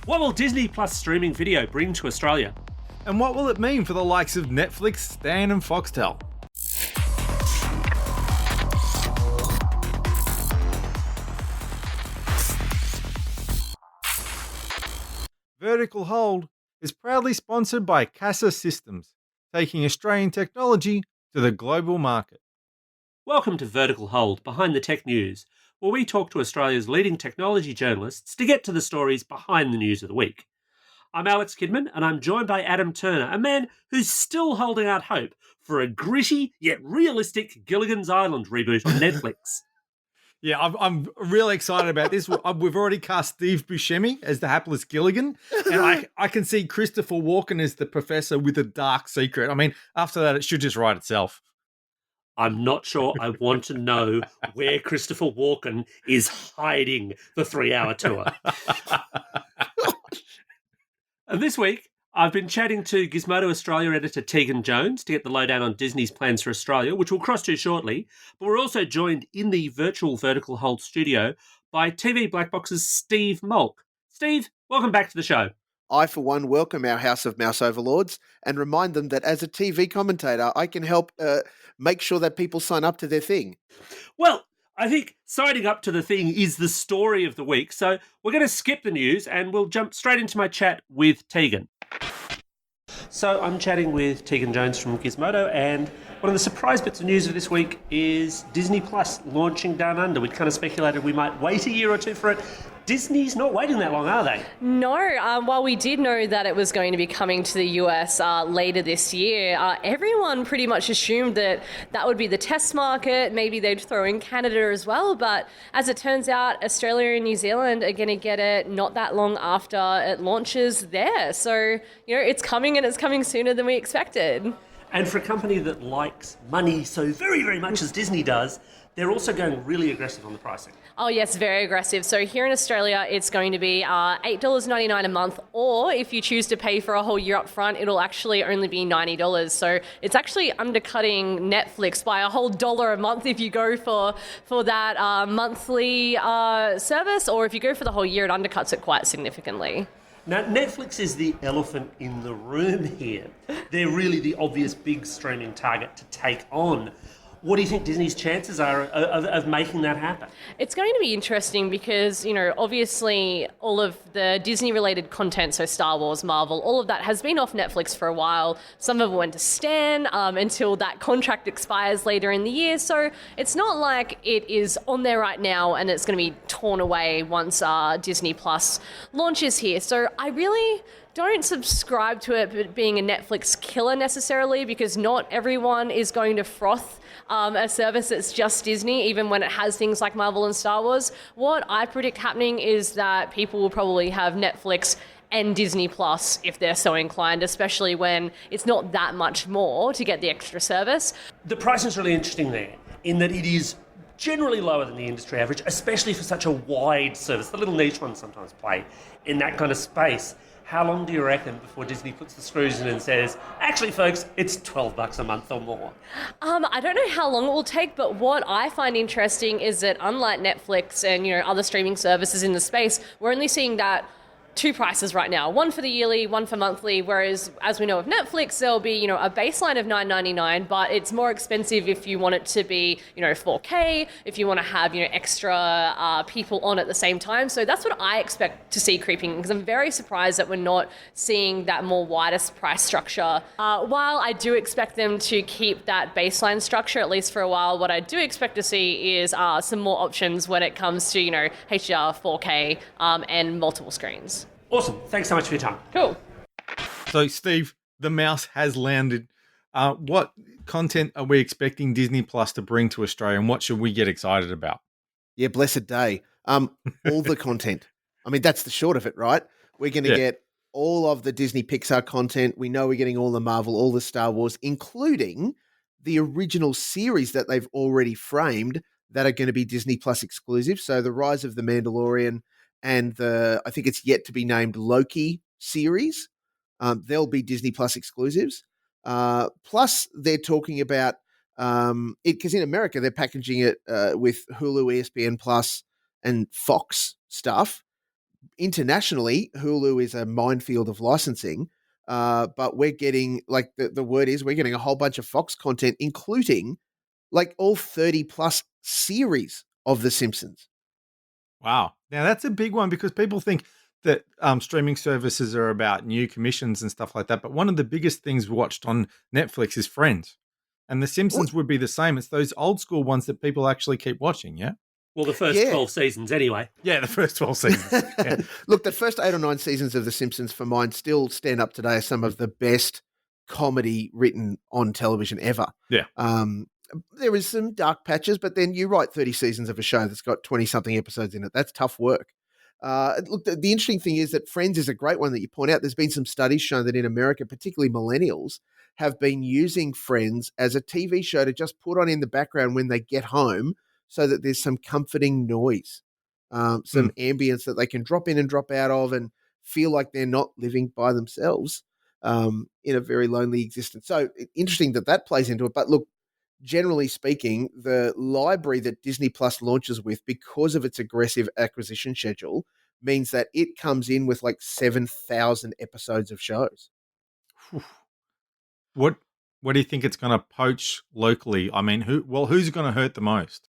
What will Disney Plus streaming video bring to Australia? And what will it mean for the likes of Netflix, Stan and Foxtel? Vertical Hold is proudly sponsored by Casa Systems, taking Australian technology to the global market. Welcome to Vertical Hold, behind the tech news, where we talk to Australia's leading technology journalists to get to the stories behind the news of the week. I'm Alex Kidman, and I'm joined by Adam Turner, a man who's still holding out hope for a gritty yet realistic Gilligan's Island reboot on Netflix. Yeah, I'm really excited about this. We've already cast Steve Buscemi as the hapless Gilligan, and I can see Christopher Walken as the professor with a dark secret. I mean, after that, it should just write itself. I'm not sure I want to know where Christopher Walken is hiding the 3-hour tour. And this week, I've been chatting to Gizmodo Australia editor Tegan Jones to get the lowdown on Disney's plans for Australia, which we'll cross to shortly. But we're also joined in the virtual Vertical Hold studio by TV Black Box's Steve Molk. Steve, welcome back to the show. I, for one, welcome our House of Mouse Overlords and remind them that as a TV commentator, I can help make sure that people sign up to their thing. Well, I think signing up to the thing is the story of the week. So we're going to skip the news and we'll jump straight into my chat with Tegan. So I'm chatting with Tegan Jones from Gizmodo, and one of the surprise bits of news of this week is Disney Plus launching Down Under. We kind of speculated we might wait a year or two for it. Disney's not waiting that long, are they? No. While we did know that it was going to be coming to the US later this year, everyone pretty much assumed that that would be the test market. Maybe they'd throw in Canada as well. But as it turns out, Australia and New Zealand are going to get it not that long after it launches there. So, it's coming, and it's coming sooner than we expected. And for a company that likes money so very, very much as Disney does, they're also going really aggressive on the pricing. Oh, yes, very aggressive. So here in Australia, it's going to be $8.99 a month, or if you choose to pay for a whole year up front, it'll actually only be $90. So it's actually undercutting Netflix by a whole $1 a month if you go for that monthly service, or if you go for the whole year, it undercuts it quite significantly. Now, Netflix is the elephant in the room here. They're really the obvious big streaming target to take on. What do you think Disney's chances are of making that happen? It's going to be interesting because, obviously all of the Disney-related content, so Star Wars, Marvel, all of that has been off Netflix for a while. Some of it went to Stan until that contract expires later in the year. So it's not like it is on there right now and it's going to be torn away once Disney Plus launches here. So I really don't subscribe to it being a Netflix killer necessarily, because not everyone is going to froth a service that's just Disney, even when it has things like Marvel and Star Wars. What I predict happening is that people will probably have Netflix and Disney Plus if they're so inclined, especially when it's not that much more to get the extra service. The pricing is really interesting there, in that it is generally lower than the industry average, especially for such a wide service. The little niche ones sometimes play in that kind of space. How long do you reckon before Disney puts the screws in and says, actually, folks, it's $12 a month or more? I don't know how long it will take, but what I find interesting is that unlike Netflix and other streaming services in the space, we're only seeing that two prices right now, one for the yearly, one for monthly, whereas as we know of Netflix, there'll be a baseline of $9.99, but it's more expensive if you want it to be 4K, if you want to have extra people on at the same time. So that's what I expect to see creeping, because I'm very surprised that we're not seeing that more widest price structure. While I do expect them to keep that baseline structure at least for a while, what I do expect to see is some more options when it comes to HDR, 4K, and multiple screens. Awesome. Thanks so much for your time. Cool. So, Steve, the mouse has landed. What content are we expecting Disney Plus to bring to Australia, and what should we get excited about? Yeah, blessed day. All the content. I mean, that's the short of it, right? We're going to get all of the Disney Pixar content. We know we're getting all the Marvel, all the Star Wars, including the original series that they've already framed that are going to be Disney Plus exclusive. So the Rise of the Mandalorian and I think it's yet to be named Loki series. They'll be Disney Plus exclusives. Plus, they're talking about it because in America they're packaging it with Hulu, ESPN Plus, and Fox stuff. internationally, Hulu is a minefield of licensing, but we're getting, like, the word is we're getting a whole bunch of Fox content, including like all 30 plus series of The Simpsons. Wow. Now that's a big one because people think that streaming services are about new commissions and stuff like that. But one of the biggest things watched on Netflix is Friends. And The Simpsons would be the same. It's those old school ones that people actually keep watching, yeah? Well, the first 12 seasons anyway. Yeah, the first 12 seasons. Yeah. Look, the first 8 or 9 seasons of The Simpsons for mine still stand up today as some of the best comedy written on television ever. Yeah. There is some dark patches, but then you write 30 seasons of a show that's got 20-something episodes in it. That's tough work. Look, the interesting thing is that Friends is a great one that you point out. There's been some studies showing that in America, particularly millennials, have been using Friends as a TV show to just put on in the background when they get home so that there's some comforting noise, some ambience that they can drop in and drop out of and feel like they're not living by themselves in a very lonely existence. So interesting that plays into it. But look, generally speaking, the library that Disney Plus launches with, because of its aggressive acquisition schedule, means that it comes in with like 7,000 episodes of shows. What do you think it's going to poach locally? I mean, who's going to hurt the most?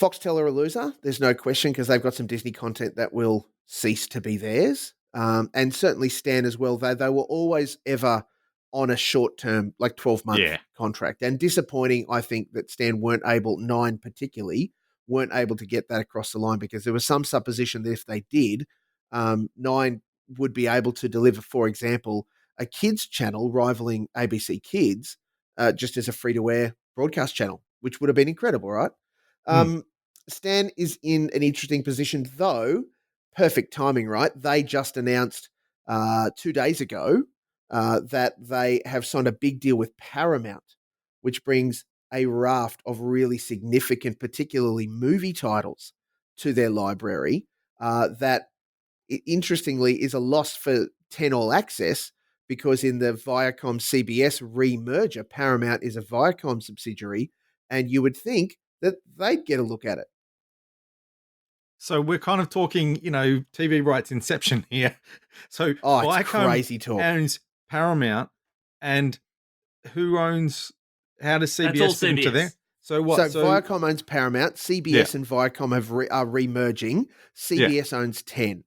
Foxtel are a loser, there's no question, because they've got some Disney content that will cease to be theirs. And certainly Stan as well. They were always ever on a short-term, like 12-month contract. And disappointing, I think, that Stan Nine particularly, weren't able to get that across the line, because there was some supposition that if they did, Nine would be able to deliver, for example, a kids channel rivaling ABC Kids just as a free-to-air broadcast channel, which would have been incredible, right? Stan is in an interesting position, though. Perfect timing, right? They just announced 2 days ago that they have signed a big deal with Paramount, which brings a raft of really significant, particularly movie titles, to their library. That, interestingly, is a loss for 10 All Access, because in the Viacom CBS re-merger, Paramount is a Viacom subsidiary, and you would think that they'd get a look at it. So we're kind of talking, TV rights inception here. So it's Viacom crazy talk. owns Paramount, and who owns? How does CBS That's all fit into CBS. there? So what? So Viacom owns Paramount. CBS and Viacom are re-merging. CBS owns 10.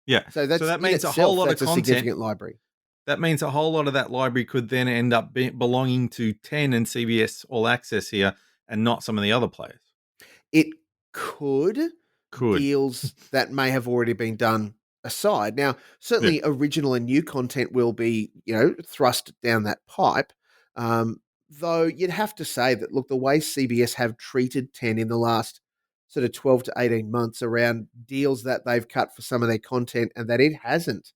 Yeah. So that means a whole lot of a content. significant library. That means a whole lot of that library could then end up belonging to 10 and CBS All Access here, and not some of the other players. It could. Deals that may have already been done aside. Now, certainly original and new content will be, thrust down that pipe. Though you'd have to say that, look, the way CBS have treated 10 in the last sort of 12 to 18 months around deals that they've cut for some of their content, and that it hasn't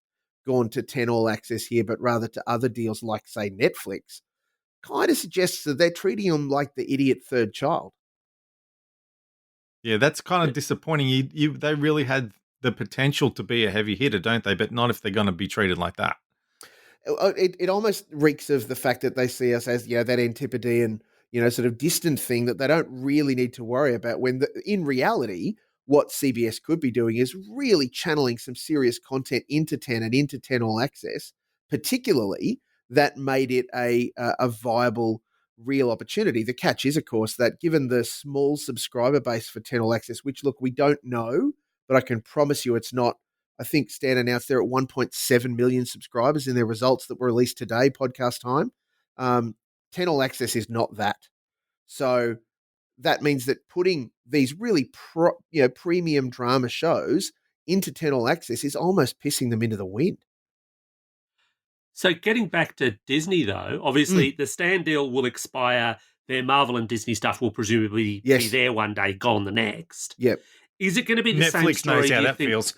gone to 10 All Access here, but rather to other deals like, say, Netflix, kind of suggests that they're treating them like the idiot third child. Yeah, that's kind of disappointing. They really had the potential to be a heavy hitter, don't they? But not if they're going to be treated like that. It almost reeks of the fact that they see us as, that Antipodean, sort of distant thing that they don't really need to worry about, when in reality, what CBS could be doing is really channeling some serious content into 10 and into 10 All Access, particularly that made it a viable real opportunity. The catch is, of course, that given the small subscriber base for 10 All Access, which, look, we don't know, but I can promise you it's not. I think Stan announced they're at 1.7 million subscribers in their results that were released today, podcast time. 10 All Access is not that. So that means that putting these really premium drama shows into 10 All Access is almost pissing them into the wind. So getting back to Disney, though, obviously the Stan deal will expire. Their Marvel and Disney stuff will presumably be there one day, gone the next. Yep. Is it going to be the same Netflix story? knows how that feels.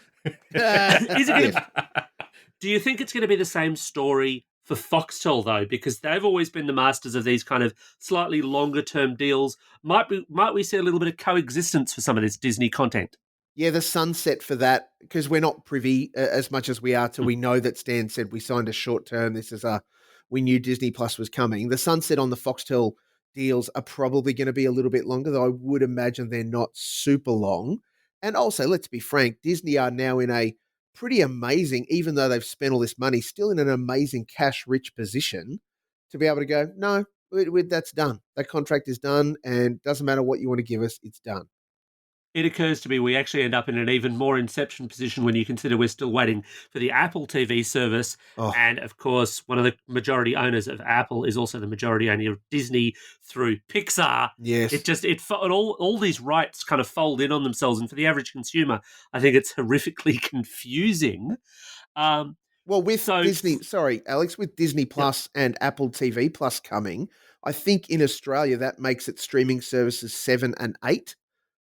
Do you think it's going to be the same story for Foxtel, though? Because they've always been the masters of these kind of slightly longer-term deals. Might we see a little bit of coexistence for some of this Disney content? Yeah, the sunset for that, because we're not privy as much as we are to, we know that Stan said we signed a short term. We knew Disney Plus was coming. The sunset on the Foxtel deals are probably going to be a little bit longer, though I would imagine they're not super long. And also, let's be frank, Disney are now in a pretty amazing, even though they've spent all this money, still in an amazing cash-rich position to be able to go, no, that's done. That contract is done, and doesn't matter what you want to give us, it's done. It occurs to me we actually end up in an even more inception position when you consider we're still waiting for the Apple TV service. Oh. And of course, one of the majority owners of Apple is also the majority owner of Disney through Pixar. Yes. All these rights kind of fold in on themselves. And for the average consumer, I think it's horrifically confusing. Well, with Disney, sorry, Alex, with Disney Plus and Apple TV Plus coming, I think in Australia that makes it streaming services 7 and 8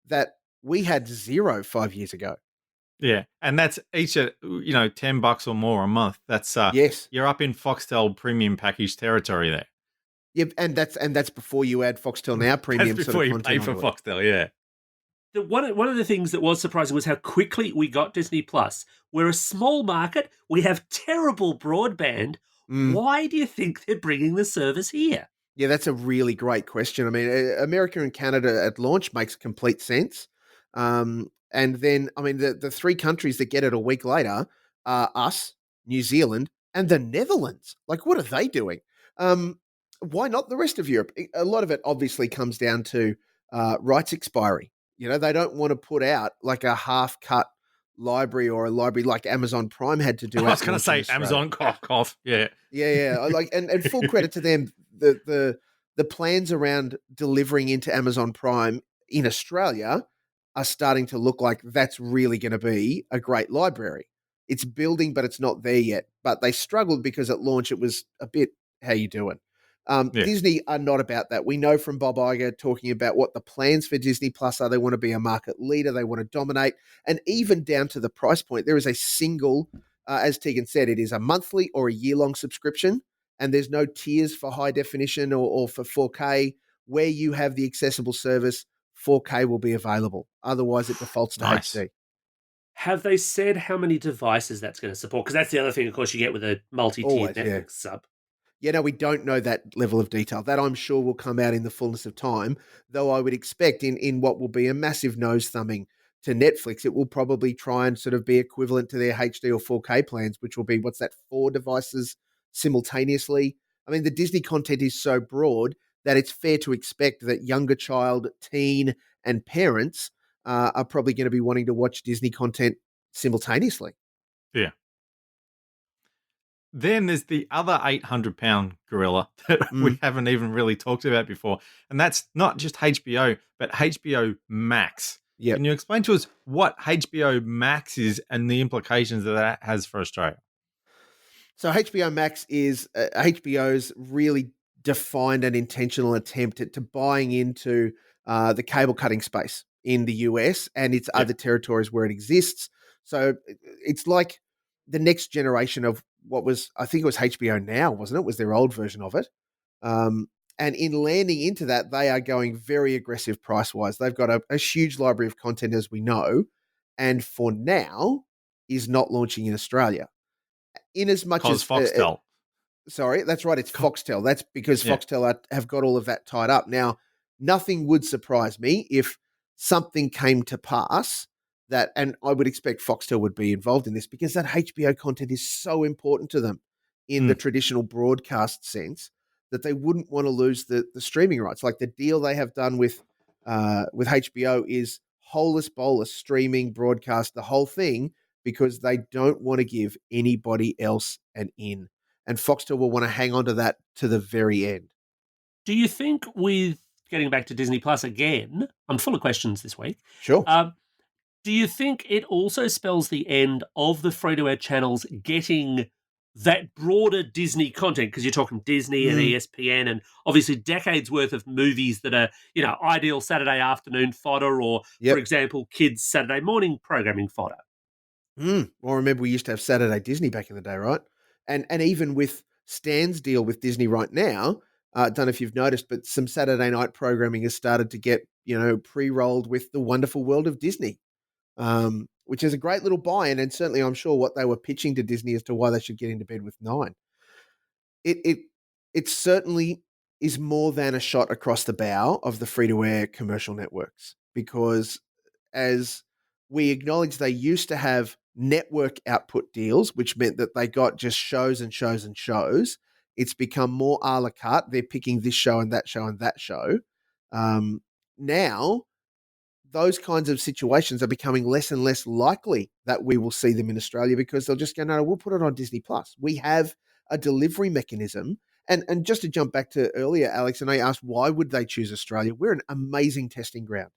that we had 0 5 years ago. Yeah, and that's each at $10 or more a month. That's yes, you're up in Foxtel premium package territory there. Yeah, and that's before you add Foxtel Now premium. That's before sort of you pay for Foxtel. Yeah. One of the things that was surprising was how quickly we got Disney Plus. We're a small market. We have terrible broadband. Why do you think they're bringing the service here? Yeah, that's a really great question. I mean, America and Canada at launch makes complete sense. And then, I mean, the 3 countries that get it a week later are us, New Zealand, and the Netherlands. Like, what are they doing? Why not the rest of Europe? A lot of it obviously comes down to rights expiry. They don't want to put out like a half-cut library or a library like Amazon Prime had to do. I was going to say Amazon cough. Yeah. Yeah. And full credit to them. The plans around delivering into Amazon Prime in Australia are starting to look like that's really going to be a great library. It's building, but it's not there yet. But they struggled because at launch it was a bit, how you doing? Disney are not about that. We know from Bob Iger talking about what the plans for Disney Plus are. They want to be a market leader. They want to dominate. And even down to the price point, there is a single, as Tegan said, it is a monthly or a year-long subscription. And there's no tiers for high definition or for 4K. Where you have the accessible service, 4K will be available. Otherwise, it defaults to HD. Have they said how many devices that's going to support? Because that's the other thing, of course, you get with a multi-tiered Netflix sub. Yeah, no, we don't know that level of detail. That I'm sure will come out in the fullness of time, though I would expect in what will be a massive nose thumbing to Netflix, it will probably try and sort of be equivalent to their HD or 4K plans, which will be, 4 devices simultaneously. I mean, the Disney content is so broad that it's fair to expect that younger child, teen, and parents are probably going to be wanting to watch Disney content simultaneously. Yeah. Then there's the other 800-pound gorilla that we haven't even really talked about before, and that's not just HBO, but HBO Max. Yep. Can you explain to us what HBO Max is and the implications that has for Australia? So HBO Max is HBO's really defined and intentional attempt at buying into the cable cutting space in the US and its other territories where it exists. So it's like the next generation of what was, I think it was HBO Now, wasn't it? Was their old version of it. And in landing into that, they are going very aggressive price-wise. They've got a huge library of content, as we know, and for now is not launching in Australia. In as much as Foxtel. Sorry, that's right. It's Foxtel. That's because Foxtel have got all of that tied up. Now, nothing would surprise me if something came to pass that, and I would expect Foxtel would be involved in this because that HBO content is so important to them in the traditional broadcast sense that they wouldn't want to lose the streaming rights. Like the deal they have done with HBO is holus bolus streaming, broadcast, the whole thing, because they don't want to give anybody else an in. And Foxtel will want to hang on to that to the very end. Do you think, with getting back to Disney Plus again, I'm full of questions this week. Sure. Do you think it also spells the end of the free-to-air channels getting that broader Disney content? Because you're talking Disney and ESPN and obviously decades worth of movies that are, ideal Saturday afternoon fodder or, for example, kids' Saturday morning programming fodder. Well, remember we used to have Saturday Disney back in the day, right? And even with Stan's deal with Disney right now, I don't know if you've noticed, but some Saturday night programming has started to get, pre-rolled with The Wonderful World of Disney, which is a great little buy-in, and certainly I'm sure what they were pitching to Disney as to why they should get into bed with 9. It certainly is more than a shot across the bow of the free-to-air commercial networks, because as we acknowledge they used to have network output deals, which meant that they got just shows and shows and shows. It's become more a la carte. They're picking this show and that show and that show. Now, those kinds of situations are becoming less and less likely that we will see them in Australia because they'll just go, no, we'll put it on Disney Plus. We have a delivery mechanism. And just to jump back to earlier, Alex, and I asked why would they choose Australia? We're an amazing testing ground.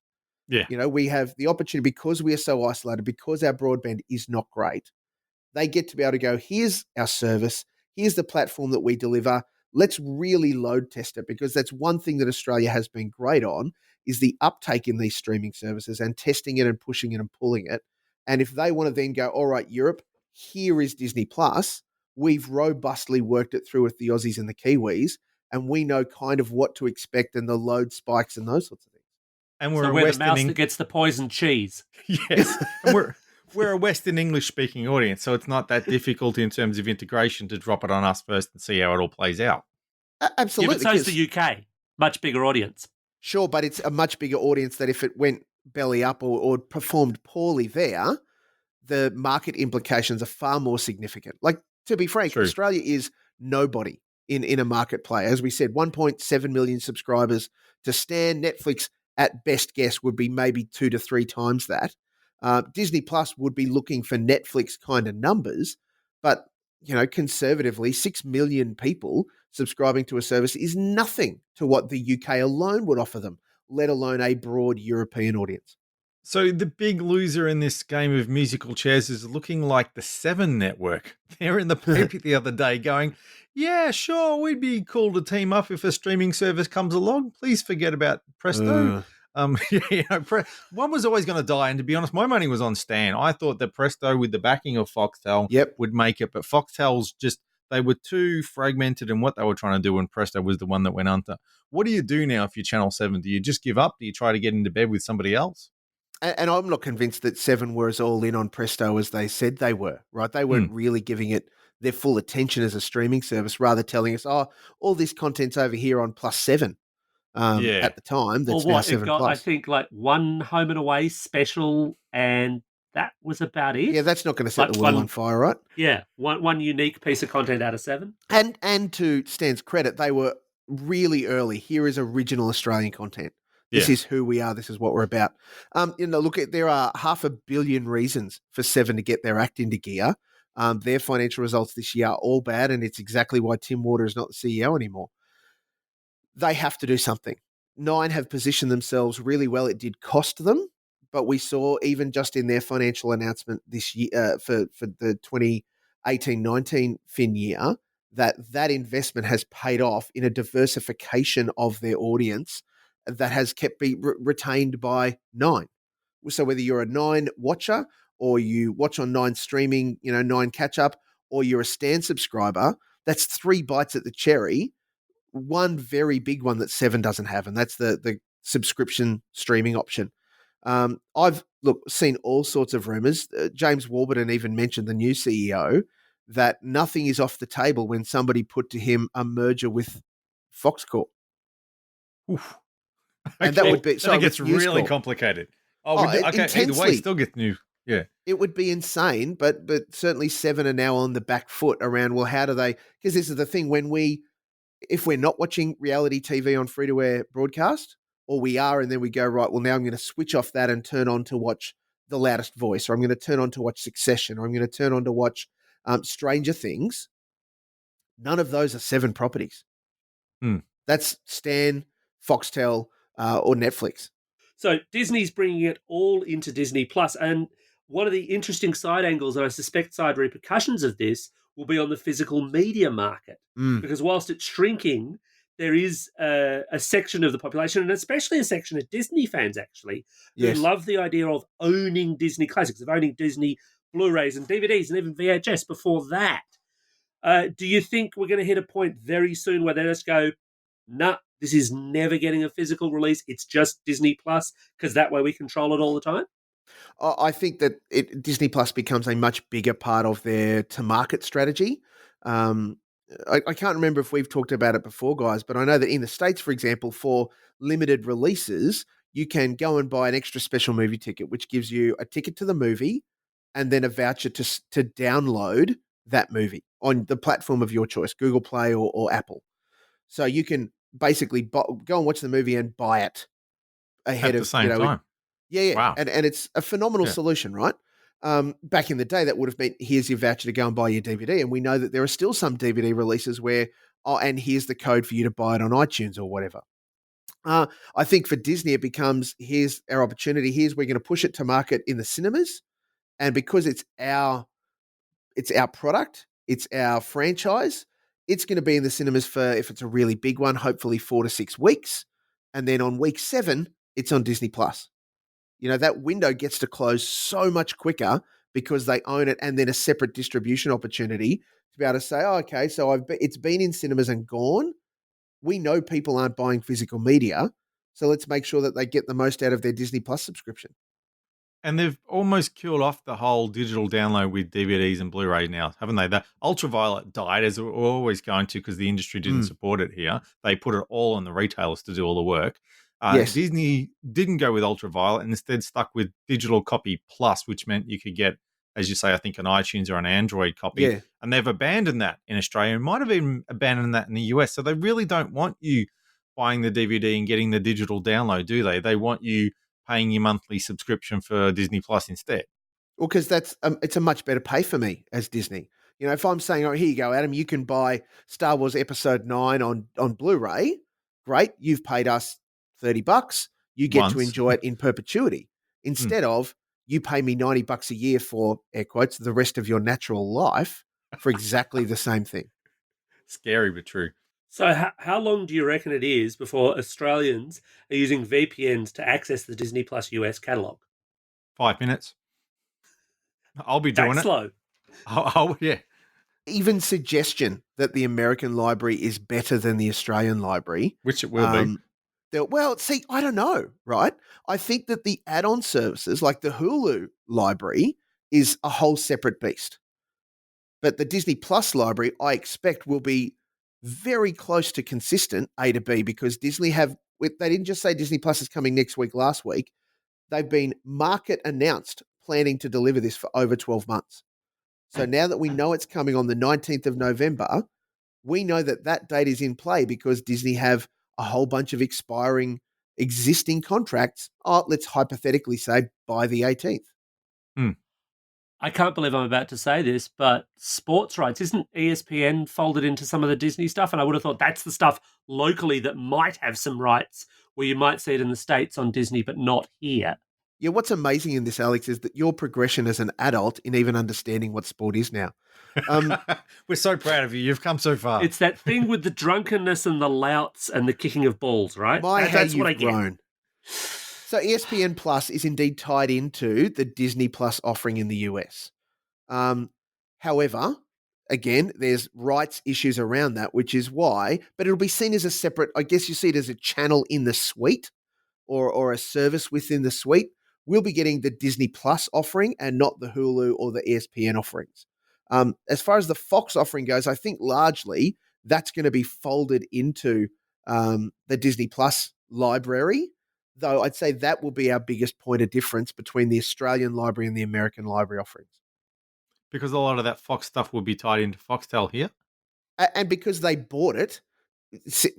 Yeah. You know, we have the opportunity because we are so isolated, because our broadband is not great. They get to be able to go, here's our service, here's the platform that we deliver. Let's really load test it, because that's one thing that Australia has been great on, is the uptake in these streaming services and testing it and pushing it and pulling it. And if they want to then go, all right, Europe, here is Disney Plus, we've robustly worked it through with the Aussies and the Kiwis, and we know kind of what to expect and the load spikes and those sorts of things. And So we're the mouse that gets the poison cheese. Yes. And we're a Western English speaking audience, so it's not that difficult in terms of integration to drop it on us first and see how it all plays out. Absolutely. Yeah, but so's the UK. Much bigger audience. Sure, but it's a much bigger audience that if it went belly up or performed poorly there, the market implications are far more significant. Like, to be frank, True. Australia is nobody in a market play. As we said, 1.7 million subscribers to Stan. Netflix, at best guess, would be maybe 2 to 3 times that. Disney Plus would be looking for Netflix kind of numbers, but, you know, conservatively, 6 million people subscribing to a service is nothing to what the UK alone would offer them, let alone a broad European audience. So the big loser in this game of musical chairs is looking like the Seven Network. They're in the paper the other day going, yeah, sure, we'd be cool to team up if a streaming service comes along. Please forget about Presto. One was always going to die, and to be honest, my money was on Stan. I thought that Presto, with the backing of Foxtel, would make it, but Foxtel's just, they were too fragmented in what they were trying to do, and Presto was the one that went under. What do you do now if you're Channel 7? Do you just give up? Do you try to get into bed with somebody else? And I'm not convinced that Seven were as all in on Presto as they said they were, right? They weren't really giving it their full attention as a streaming service, rather telling us, oh, all this content's over here on Plus 7 at the time. That's now 7 got, Plus. I think, like one Home and Away special, and that was about it. Yeah, that's not going to set the world on fire, right? Yeah, one unique piece of content out of 7. And to Stan's credit, they were really early. Here is original Australian content. This is who we are. This is what we're about. Look, there are 500 million reasons for Seven to get their act into gear. Their financial results this year are all bad, and it's exactly why Tim Water is not the CEO anymore. They have to do something. Nine have positioned themselves really well. It did cost them, but we saw even just in their financial announcement this year for the 2018-19 fin year that investment has paid off in a diversification of their audience that has kept being retained by Nine. So whether you're a Nine watcher or you watch on Nine streaming, Nine catch up, or you're a Stan subscriber, that's 3 bites at the cherry. One very big one that Seven doesn't have, and that's the subscription streaming option. I've seen all sorts of rumors. James Warburton even mentioned, the new CEO, that nothing is off the table when somebody put to him a merger with Fox Corp. Oof. And that would be so. It gets really complicated. Either way, still gets new. Yeah, it would be insane, but certainly Seven are now on the back foot around. Well, how do they? Because this is the thing: if we're not watching reality TV on free to air broadcast, or we are, and then we go right. Well, now I'm going to switch off that and turn on to watch The Loudest Voice, or I'm going to turn on to watch Succession, or I'm going to turn on to watch Stranger Things. None of those are Seven properties. That's Stan, Foxtel, or Netflix. So Disney's bringing it all into Disney Plus, and one of the interesting side angles, and I suspect side repercussions of this, will be on the physical media market. Because whilst it's shrinking, there is a section of the population, and especially a section of Disney fans, actually, who love the idea of owning Disney classics, of owning Disney Blu-rays and DVDs and even VHS before that. Do you think we're going to hit a point very soon where they just go, nah, this is never getting a physical release, it's just Disney Plus, because that way we control it all the time? I think that Disney Plus becomes a much bigger part of their to-market strategy. I can't remember if we've talked about it before, guys, but I know that in the States, for example, for limited releases, you can go and buy an extra special movie ticket, which gives you a ticket to the movie and then a voucher to download that movie on the platform of your choice, Google Play or Apple. So you can basically go and watch the movie and buy it ahead At the of same time. Yeah. Wow. And it's a phenomenal Yeah. solution, right? Back in the day, that would have been, here's your voucher to go and buy your DVD. And we know that there are still some DVD releases where, and here's the code for you to buy it on iTunes or whatever. I think for Disney, it becomes, here's our opportunity. We're going to push it to market in the cinemas. And because it's our product, it's our franchise, it's going to be in the cinemas for, if it's a really big one, hopefully 4 to 6 weeks. And then on week 7, it's on Disney Plus. That window gets to close so much quicker because they own it, and then a separate distribution opportunity to be able to say, oh, okay, so it's been in cinemas and gone. We know people aren't buying physical media, so let's make sure that they get the most out of their Disney Plus subscription. And they've almost killed off the whole digital download with DVDs and Blu-ray now, haven't they? The Ultraviolet died, as we're always going to, because the industry didn't support it here. They put it all on the retailers to do all the work. Yes. Disney didn't go with Ultraviolet and instead stuck with Digital Copy Plus, which meant you could get, as you say, I think an iTunes or an Android copy. Yeah. And they've abandoned that in Australia and might have even abandoned that in the US. So they really don't want you buying the DVD and getting the digital download, do they? They want you paying your monthly subscription for Disney Plus instead. Well, because that's it's a much better pay for me as Disney. If I'm saying, oh, here you go, Adam, you can buy Star Wars Episode 9 on Blu-ray. Great, you've paid us $30. You get to enjoy it in perpetuity. Instead of, you pay me $90 a year for, air quotes, the rest of your natural life for exactly the same thing. Scary but true. So how long do you reckon it is before Australians are using VPNs to access the Disney Plus US catalogue? 5 minutes. I'll be doing it. Slow. Yeah. Even suggestion that the American library is better than the Australian library. Which it will be. Well, see, I don't know, right? I think that the add-on services, like the Hulu library, is a whole separate beast. But the Disney Plus library, I expect, will be very close to consistent A to B, because Disney they didn't just say Disney Plus is coming next week, last week. They've been market announced planning to deliver this for over 12 months. So now that we know it's coming on the 19th of November, we know that date is in play because Disney have a whole bunch of expiring existing contracts. Let's hypothetically say by the 18th. I can't believe I'm about to say this, but sports rights, isn't ESPN folded into some of the Disney stuff? And I would have thought that's the stuff locally that might have some rights where you might see it in the States on Disney, but not here. Yeah, what's amazing in this, Alex, is that your progression as an adult in even understanding what sport is now. We're so proud of you. You've come so far. It's that thing with the drunkenness and the louts and the kicking of balls, right? That's what I get. Grown. So ESPN Plus is indeed tied into the Disney Plus offering in the US. However, again, there's rights issues around that, which is why, but it'll be seen as a separate, I guess you see it as a channel in the suite or a service within the suite. We'll be getting the Disney Plus offering and not the Hulu or the ESPN offerings. As far as the Fox offering goes, I think largely that's going to be folded into the Disney Plus library, though I'd say that will be our biggest point of difference between the Australian library and the American library offerings. Because a lot of that Fox stuff will be tied into Foxtel here. And because they bought it,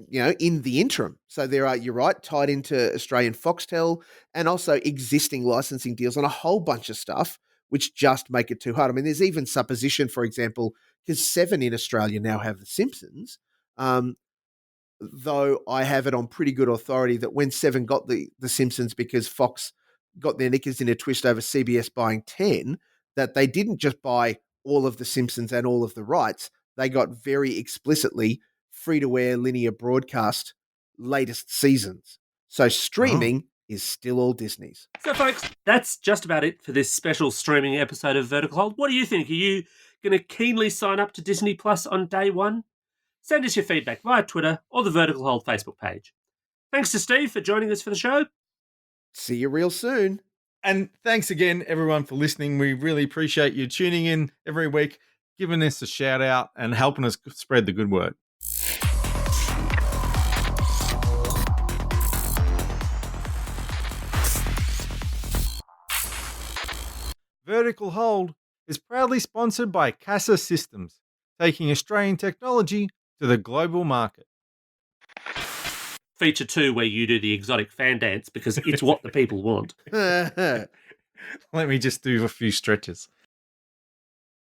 in the interim. So you're right, tied into Australian Foxtel and also existing licensing deals on a whole bunch of stuff, which just make it too hard. I mean, there's even supposition, for example, because 7 in Australia now have The Simpsons, though I have it on pretty good authority that when 7 got the Simpsons because Fox got their knickers in a twist over CBS buying 10, that they didn't just buy all of The Simpsons and all of the rights. They got very explicitly free-to-air linear broadcast latest seasons. So streaming is still all Disney's. So, folks, that's just about it for this special streaming episode of Vertical Hold. What do you think? Are you going to keenly sign up to Disney Plus on day one? Send us your feedback via Twitter or the Vertical Hold Facebook page. Thanks to Steve for joining us for the show. See you real soon. And thanks again, everyone, for listening. We really appreciate you tuning in every week, giving us a shout out and helping us spread the good word. Vertical Hold is proudly sponsored by Casa Systems, taking Australian technology to the global market. Feature 2 where you do the exotic fan dance because it's what the people want. Let me just do a few stretches.